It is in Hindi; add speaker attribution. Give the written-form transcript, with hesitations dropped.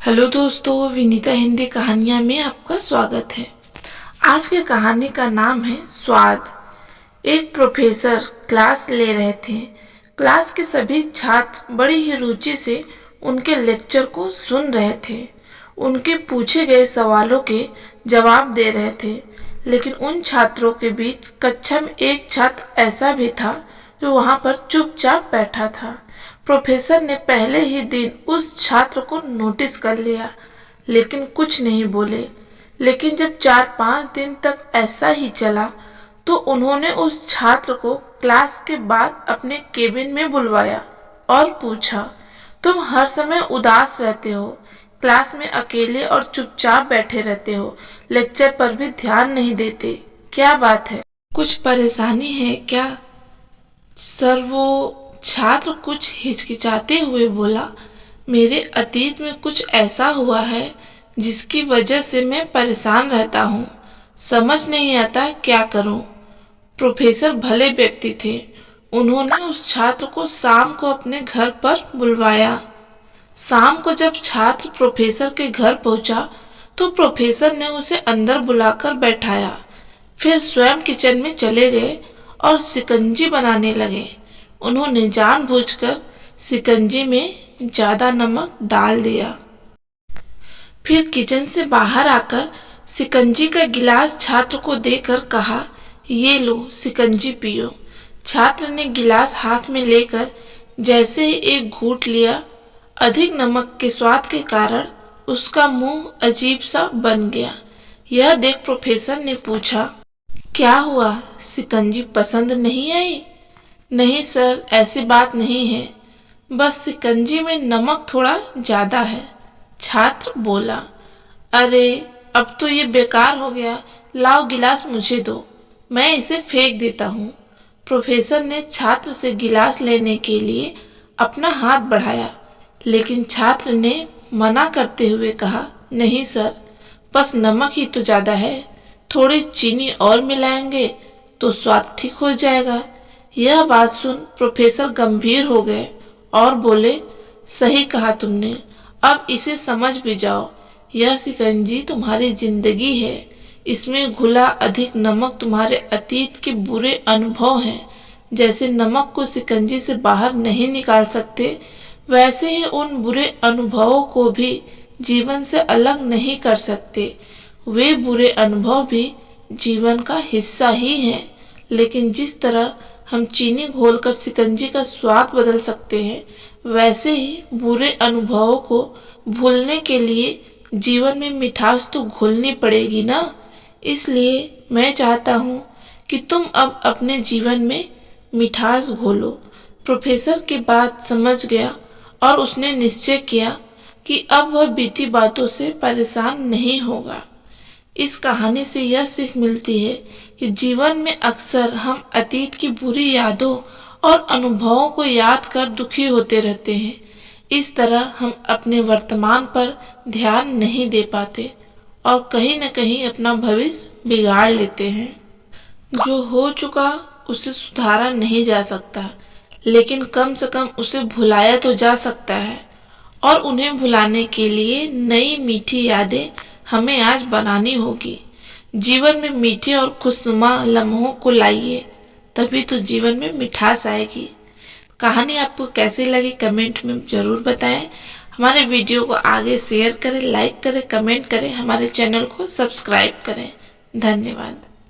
Speaker 1: हेलो दोस्तों, विनीता हिंदी कहानियाँ में आपका स्वागत है। आज की कहानी का नाम है स्वाद। एक प्रोफेसर क्लास ले रहे थे। क्लास के सभी छात्र बड़ी ही रुचि से उनके लेक्चर को सुन रहे थे। उनके पूछे गए सवालों के जवाब दे रहे थे। लेकिन उन छात्रों के बीच कक्षा में एक छात्र ऐसा भी था जो वहाँ पर चुपचाप बैठा था। प्रोफेसर ने पहले ही दिन उस छात्र को नोटिस कर लिया, लेकिन कुछ नहीं बोले। लेकिन जब 4-5 दिन तक ऐसा ही चला तो उन्होंने उस छात्र को क्लास के बाद अपने केबिन में बुलवाया और पूछा, तुम हर समय उदास रहते हो, क्लास में अकेले और चुपचाप बैठे रहते हो, लेक्चर पर भी ध्यान नहीं देते, क्या बात है? कुछ परेशानी है क्या? सर, वो छात्र कुछ हिचकिचाते हुए बोला, मेरे अतीत में कुछ ऐसा हुआ है जिसकी वजह से मैं परेशान रहता हूँ। समझ नहीं आता क्या करूँ। प्रोफेसर भले व्यक्ति थे। उन्होंने उस छात्र को शाम को अपने घर पर बुलवाया। शाम को जब छात्र प्रोफेसर के घर पहुंचा तो प्रोफेसर ने उसे अंदर बुलाकर बैठाया। फिर स्वयं किचन में चले गए और शिकंजी बनाने लगे। उन्होंने जानबूझकर शिकंजी में ज्यादा नमक डाल दिया। फिर किचन से बाहर आकर शिकंजी का गिलास छात्र को देकर कहा, ये लो शिकंजी पियो। छात्र ने गिलास हाथ में लेकर जैसे ही एक घूंट लिया, अधिक नमक के स्वाद के कारण उसका मुंह अजीब सा बन गया। यह देख प्रोफेसर ने पूछा, क्या हुआ, शिकंजी पसंद नहीं आई? नहीं सर, ऐसी बात नहीं है, बस शिकंजी में नमक थोड़ा ज्यादा है, छात्र बोला। अरे, अब तो ये बेकार हो गया, लाओ गिलास मुझे दो, मैं इसे फेंक देता हूँ। प्रोफेसर ने छात्र से गिलास लेने के लिए अपना हाथ बढ़ाया, लेकिन छात्र ने मना करते हुए कहा, नहीं सर, बस नमक ही तो ज्यादा है, थोड़ी चीनी और मिलाएंगे तो स्वाद ठीक हो जाएगा। यह बात सुन प्रोफेसर गंभीर हो गए और बोले, सही कहा तुमने, अब इसे समझ भी जाओ, यह शिकंजी तुम्हारी जिंदगी है, इसमें घुला अधिक नमक तुम्हारे अतीत के बुरे अनुभव हैं। जैसे नमक को शिकंजी से बाहर नहीं निकाल सकते, वैसे ही उन बुरे अनुभवों को भी जीवन से अलग नहीं कर सकते। वे बुरे अनुभव भी जीवन का हिस्सा ही हैं, लेकिन जिस तरह हम चीनी घोलकर शिकंजी का स्वाद बदल सकते हैं, वैसे ही बुरे अनुभवों को भूलने के लिए जीवन में मिठास तो घोलनी पड़ेगी ना। इसलिए मैं चाहता हूँ कि तुम अब अपने जीवन में मिठास घोलो। प्रोफेसर की बात समझ गया और उसने निश्चय किया कि अब वह बीती बातों से परेशान नहीं होगा। इस कहानी से यह सीख मिलती है कि जीवन में अक्सर हम अतीत की बुरी यादों और अनुभवों को याद कर दुखी होते रहते हैं। इस तरह हम अपने वर्तमान पर ध्यान नहीं दे पाते और कहीं न कहीं अपना भविष्य बिगाड़ लेते हैं। जो हो चुका उसे सुधारा नहीं जा सकता, लेकिन कम से कम उसे भुलाया तो जा सकता है। और उन्हें भुलाने के लिए नई मीठी यादें हमें आज बनानी होगी। जीवन में मीठे और खुशनुमा लम्हों को लाइए, तभी तो जीवन में मिठास आएगी। कहानी आपको कैसी लगी कमेंट में जरूर बताएं। हमारे वीडियो को आगे शेयर करें, लाइक करें, कमेंट करें, हमारे चैनल को सब्सक्राइब करें। धन्यवाद।